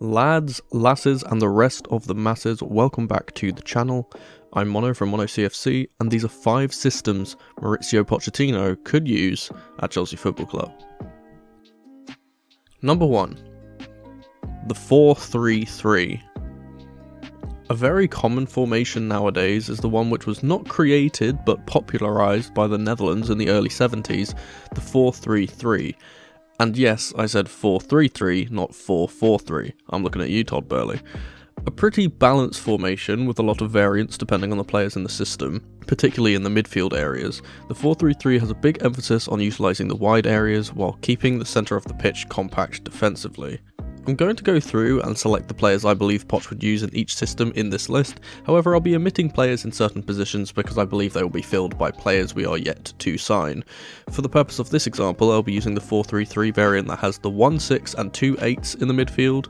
Lads, lasses and the rest of the masses, welcome back to the channel. I'm Mono from Mono CFC, and these are 5 systems Mauricio Pochettino could use at Chelsea Football Club. Number 1. The 4-3-3. A very common formation nowadays is the one which was not created but popularised by the Netherlands in the early 70s, the 4-3-3. And yes, I said 4-3-3, not 4-4-3. I'm looking at you, Todd Burley. A pretty balanced formation with a lot of variance depending on the players in the system, particularly in the midfield areas. The 4-3-3 has a big emphasis on utilising the wide areas while keeping the centre of the pitch compact defensively. I'm going to go through and select the players I believe Poch would use in each system in this list. However, I'll be omitting players in certain positions because I believe they will be filled by players we are yet to sign. For the purpose of this example, I'll be using the 4-3-3 variant that has the 1-6 and 2 8s in the midfield.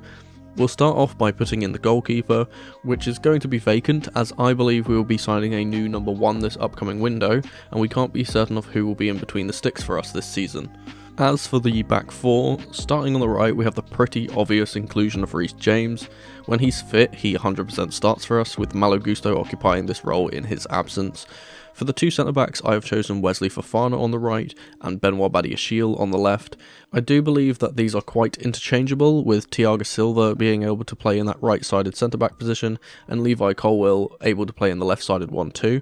We'll start off by putting in the goalkeeper, which is going to be vacant as I believe we will be signing a new number 1 this upcoming window, and we can't be certain of who will be in between the sticks for us this season. As for the back 4, starting on the right we have the pretty obvious inclusion of Reece James. When he's fit, he 100% starts for us, with Malo Gusto occupying this role in his absence. For the 2 centre-backs, I have chosen Wesley Fofana on the right and Benoit Badiashile on the left. I do believe that these are quite interchangeable, with Thiago Silva being able to play in that right-sided centre-back position and Levi Colwill able to play in the left-sided one too.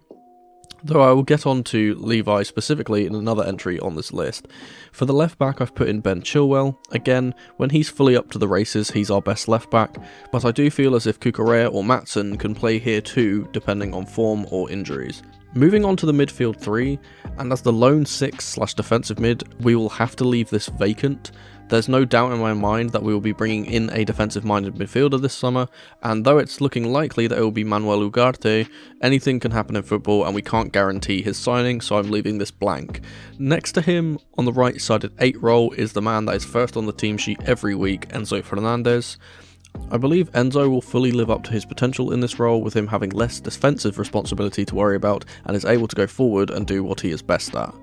Though I will get on to Levi specifically in another entry on this list. For the left back I've put in Ben Chilwell. Again, when he's fully up to the races he's our best left back, but I do feel as if Cucurella or Maatsen can play here too depending on form or injuries. Moving on to the midfield 3, and as the lone 6/defensive mid, we will have to leave this vacant. There's no doubt in my mind that we will be bringing in a defensive-minded midfielder this summer, and though it's looking likely that it will be Manuel Ugarte, anything can happen in football and we can't guarantee his signing, so I'm leaving this blank. Next to him, on the right-sided 8 role, is the man that is first on the team sheet every week, Enzo Fernandez. I believe Enzo will fully live up to his potential in this role, with him having less defensive responsibility to worry about and is able to go forward and do what he is best at.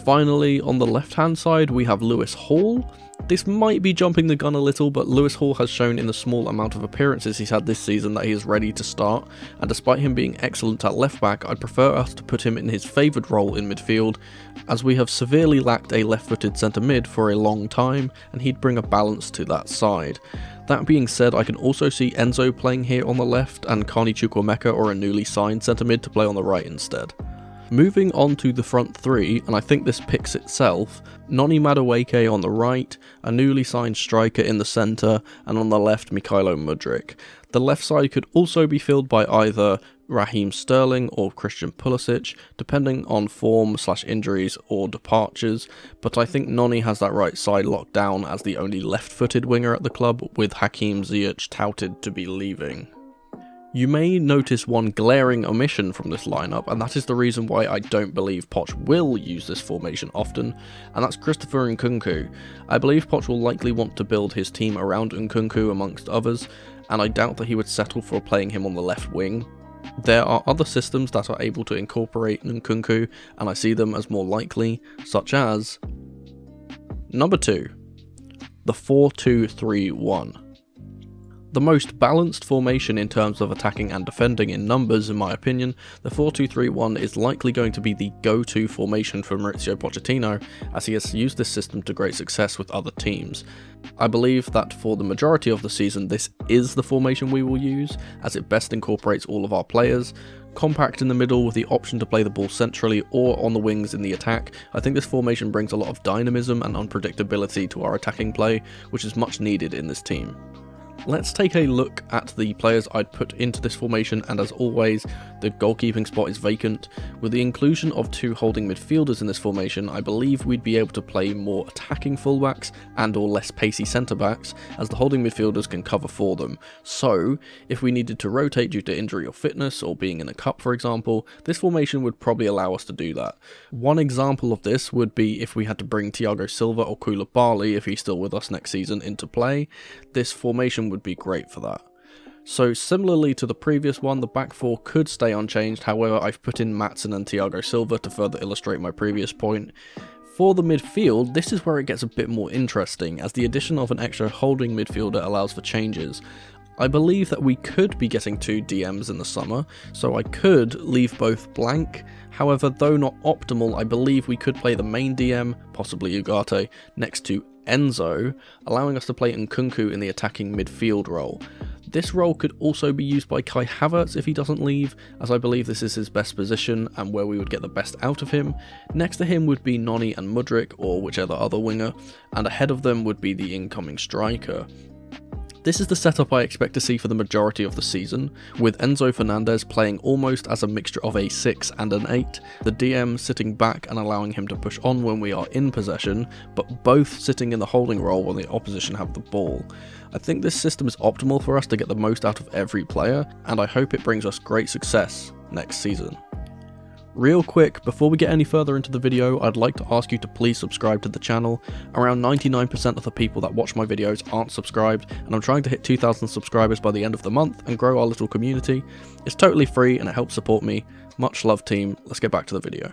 Finally, on the left-hand side, we have Lewis Hall. This might be jumping the gun a little, but Lewis Hall has shown in the small amount of appearances he's had this season that he is ready to start, and despite him being excellent at left back, I'd prefer us to put him in his favoured role in midfield, as we have severely lacked a left-footed centre mid for a long time, and he'd bring a balance to that side. That being said, I can also see Enzo playing here on the left, and Carney Chukwuemeka or a newly signed centre mid to play on the right instead. Moving on to the front 3, and I think this picks itself, Noni Madueke on the right, a newly signed striker in the centre, and on the left Mykhailo Mudryk. The left side could also be filled by either Raheem Sterling or Christian Pulisic, depending on form/injuries or departures, but I think Noni has that right side locked down as the only left-footed winger at the club, with Hakim Ziyech touted to be leaving. You may notice one glaring omission from this lineup, and that is the reason why I don't believe Poch will use this formation often, and that's Christopher Nkunku. I believe Poch will likely want to build his team around Nkunku amongst others, and I doubt that he would settle for playing him on the left wing. There are other systems that are able to incorporate Nkunku, and I see them as more likely, such as number 2, the 4-2-3-1. The most balanced formation in terms of attacking and defending in numbers, in my opinion, the 4-2-3-1 is likely going to be the go-to formation for Mauricio Pochettino, as he has used this system to great success with other teams. I believe that for the majority of the season this is the formation we will use, as it best incorporates all of our players. Compact in the middle with the option to play the ball centrally or on the wings in the attack, I think this formation brings a lot of dynamism and unpredictability to our attacking play, which is much needed in this team. Let's take a look at the players I'd put into this formation, and as always, the goalkeeping spot is vacant. With the inclusion of 2 holding midfielders in this formation, I believe we'd be able to play more attacking fullbacks and or less pacey centre-backs, as the holding midfielders can cover for them. So, if we needed to rotate due to injury or fitness, or being in a cup for example, this formation would probably allow us to do that. One example of this would be if we had to bring Thiago Silva or Koulibaly, if he's still with us next season, into play. This formation would be great for that. So similarly to the previous one, the back 4 could stay unchanged, however I've put in Maatsen and Thiago Silva to further illustrate my previous point. For the midfield, this is where it gets a bit more interesting, as the addition of an extra holding midfielder allows for changes. I believe that we could be getting 2 DMs in the summer, so I could leave both blank. However, though not optimal, I believe we could play the main DM, possibly Ugarte, next to Enzo, allowing us to play Nkunku in the attacking midfield role. This role could also be used by Kai Havertz if he doesn't leave, as I believe this is his best position and where we would get the best out of him. Next to him would be Noni and Mudryk, or whichever other winger, and ahead of them would be the incoming striker. This is the setup I expect to see for the majority of the season, with Enzo Fernandez playing almost as a mixture of a 6 and an 8, the DM sitting back and allowing him to push on when we are in possession, but both sitting in the holding role when the opposition have the ball. I think this system is optimal for us to get the most out of every player, and I hope it brings us great success next season. Real quick, before we get any further into the video, I'd like to ask you to please subscribe to the channel. Around 99% of the people that watch my videos aren't subscribed, and I'm trying to hit 2,000 subscribers by the end of the month and grow our little community. It's totally free and it helps support me. Much love, team. Let's get back to the video.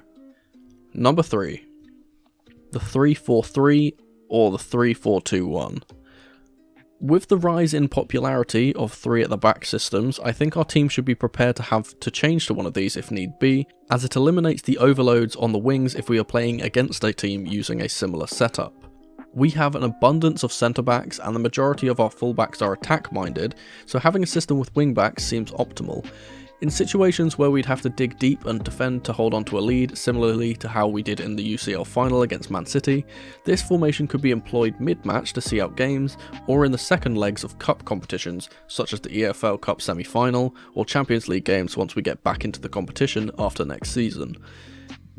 Number 3. The 3-4-3 or the 3-4-2-1. With the rise in popularity of 3 at the back systems, I think our team should be prepared to have to change to one of these if need be, as it eliminates the overloads on the wings if we are playing against a team using a similar setup. We have an abundance of centre backs and the majority of our fullbacks are attack minded, so having a system with wing backs seems optimal. In situations where we'd have to dig deep and defend to hold onto a lead, similarly to how we did in the UCL final against Man City, this formation could be employed mid-match to see out games, or in the second legs of cup competitions, such as the EFL Cup semi-final, or Champions League games once we get back into the competition after next season.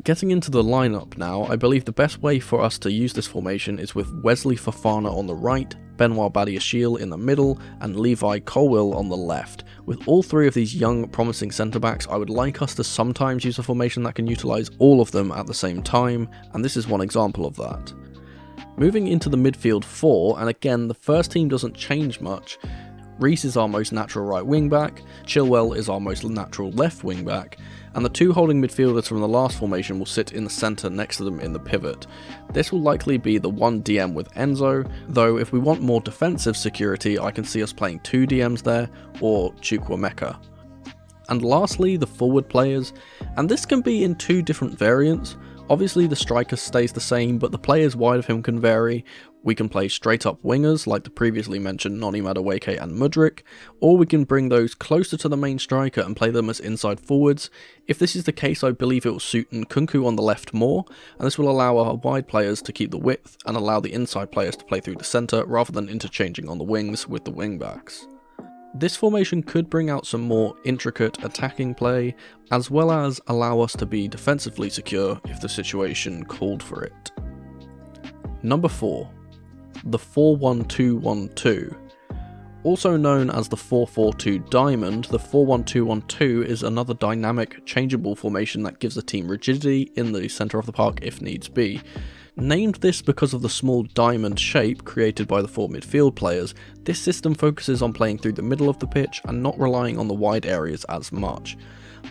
Getting into the lineup now, I believe the best way for us to use this formation is with Wesley Fofana on the right, Benoit Badiashile in the middle, and Levi Colwill on the left. With all 3 of these young, promising centre-backs, I would like us to sometimes use a formation that can utilise all of them at the same time, and this is one example of that. Moving into the midfield 4, and again, the first team doesn't change much. Reece is our most natural right wing back, Chilwell is our most natural left wing back, and the 2 holding midfielders from the last formation will sit in the centre next to them in the pivot. This will likely be the 1 DM with Enzo, though if we want more defensive security I can see us playing 2 DMs there, or Chukwuemeka. And lastly, the forward players, and this can be in 2 different variants. Obviously the striker stays the same, but the players wide of him can vary. We can play straight up wingers like the previously mentioned Noni Madueke and Mudryk, or we can bring those closer to the main striker and play them as inside forwards. If this is the case, I believe it will suit Nkunku on the left more, and this will allow our wide players to keep the width and allow the inside players to play through the centre rather than interchanging on the wings with the wing backs. This formation could bring out some more intricate attacking play, as well as allow us to be defensively secure if the situation called for it. Number 4. The 4-1-2-1-2. Also known as the 4-4-2 Diamond, the 4-1-2-1-2 is another dynamic, changeable formation that gives the team rigidity in the centre of the park if needs be. Named this because of the small diamond shape created by the 4 midfield players, this system focuses on playing through the middle of the pitch and not relying on the wide areas as much.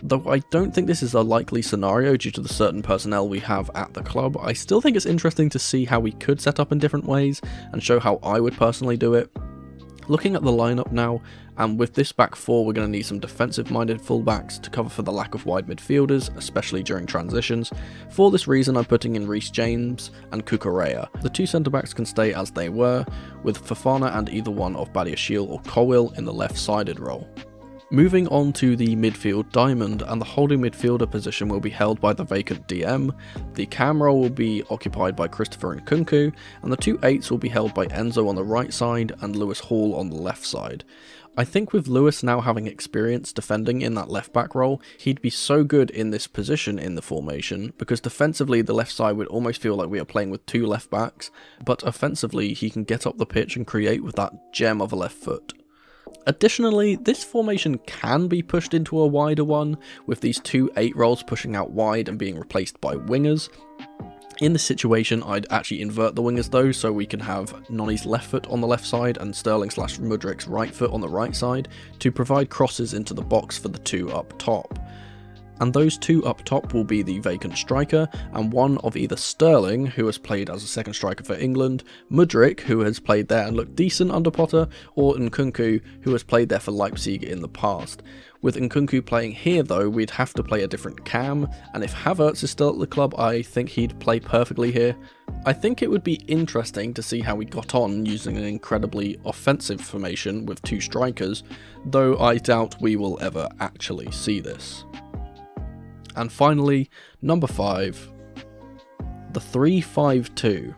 Though I don't think this is a likely scenario due to the certain personnel we have at the club, I still think it's interesting to see how we could set up in different ways and show how I would personally do it. Looking at the lineup now, and with this back 4 we're going to need some defensive minded fullbacks to cover for the lack of wide midfielders, especially during transitions. For this reason I'm putting in Reece James and Cucurella. The 2 centre backs can stay as they were, with Fofana and either one of Badiashile or Colwill in the left sided role. Moving on to the midfield diamond, and the holding midfielder position will be held by the vacant DM, the cam role will be occupied by Christopher Nkunku, and the 2 8s will be held by Enzo on the right side and Lewis Hall on the left side. I think with Lewis now having experience defending in that left back role, he'd be so good in this position in the formation, because defensively the left side would almost feel like we are playing with 2 left backs, but offensively he can get up the pitch and create with that gem of a left foot. Additionally, this formation can be pushed into a wider one, with these 2 8 roles pushing out wide and being replaced by wingers. In this situation, I'd actually invert the wingers though, so we can have Noni's left foot on the left side and Sterling/Mudryk's right foot on the right side to provide crosses into the box for the 2 up top. And those two up top will be the vacant striker, and one of either Sterling, who has played as a second striker for England, Mudryk, who has played there and looked decent under Potter, or Nkunku, who has played there for Leipzig in the past. With Nkunku playing here though, we'd have to play a different cam, and if Havertz is still at the club, I think he'd play perfectly here. I think it would be interesting to see how we got on using an incredibly offensive formation with two strikers, though I doubt we will ever actually see this. And finally, number 5, the 3-5-2.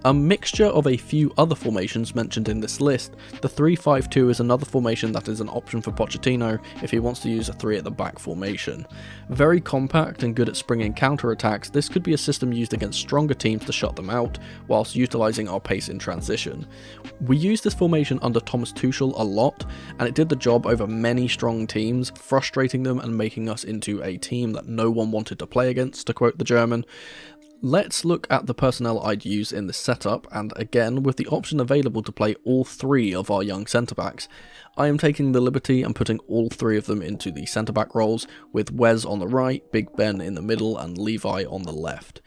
A mixture of a few other formations mentioned in this list, the 3-5-2 is another formation that is an option for Pochettino if he wants to use a 3 at the back formation. Very compact and good at springing counter-attacks, this could be a system used against stronger teams to shut them out, whilst utilising our pace in transition. We used this formation under Thomas Tuchel a lot, and it did the job over many strong teams, frustrating them and making us into a team that no one wanted to play against, to quote the German. Let's look at the personnel I'd use in this setup, and again, with the option available to play all 3 of our young centre-backs, I am taking the liberty and putting all 3 of them into the centre-back roles, with Wes on the right, Big Ben in the middle, and Levi on the left.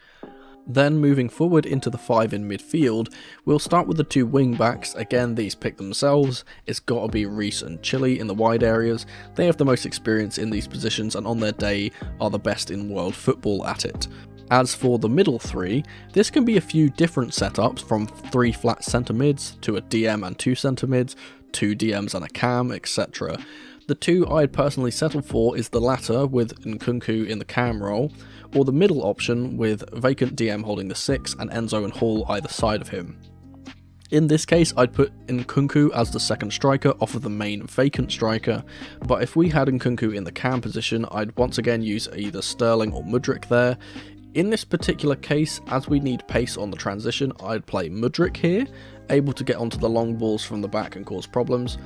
Then moving forward into the 5 in midfield, we'll start with the 2 wing-backs. Again, these pick themselves, it's gotta be Reece and Chile in the wide areas. They have the most experience in these positions and on their day are the best in world football at it. As for the middle 3, this can be a few different setups, from 3 flat centre mids to a DM and 2 centre mids, 2 DMs and a cam, etc. The 2 I'd personally settle for is the latter with Nkunku in the cam role, or the middle option with vacant DM holding the 6 and Enzo and Hall either side of him. In this case, I'd put Nkunku as the second striker off of the main vacant striker, but if we had Nkunku in the cam position, I'd once again use either Sterling or Mudryk there. In this particular case, as we need pace on the transition, I'd play Mudryk here, able to get onto the long balls from the back and cause problems.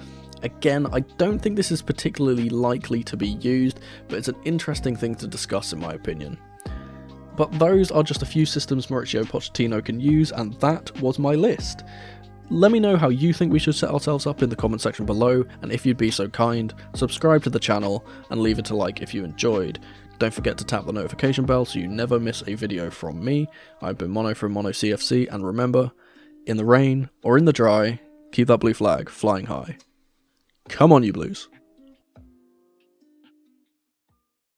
Again, I don't think this is particularly likely to be used, but it's an interesting thing to discuss in my opinion. But those are just a few systems Mauricio Pochettino can use, and that was my list. Let me know how you think we should set ourselves up in the comment section below, and if you'd be so kind, subscribe to the channel and leave it a like if you enjoyed. Don't forget to tap the notification bell so you never miss a video from me. I've been Mono from Mono CFC, and remember, in the rain or in the dry, keep that blue flag flying high. Come on, you Blues.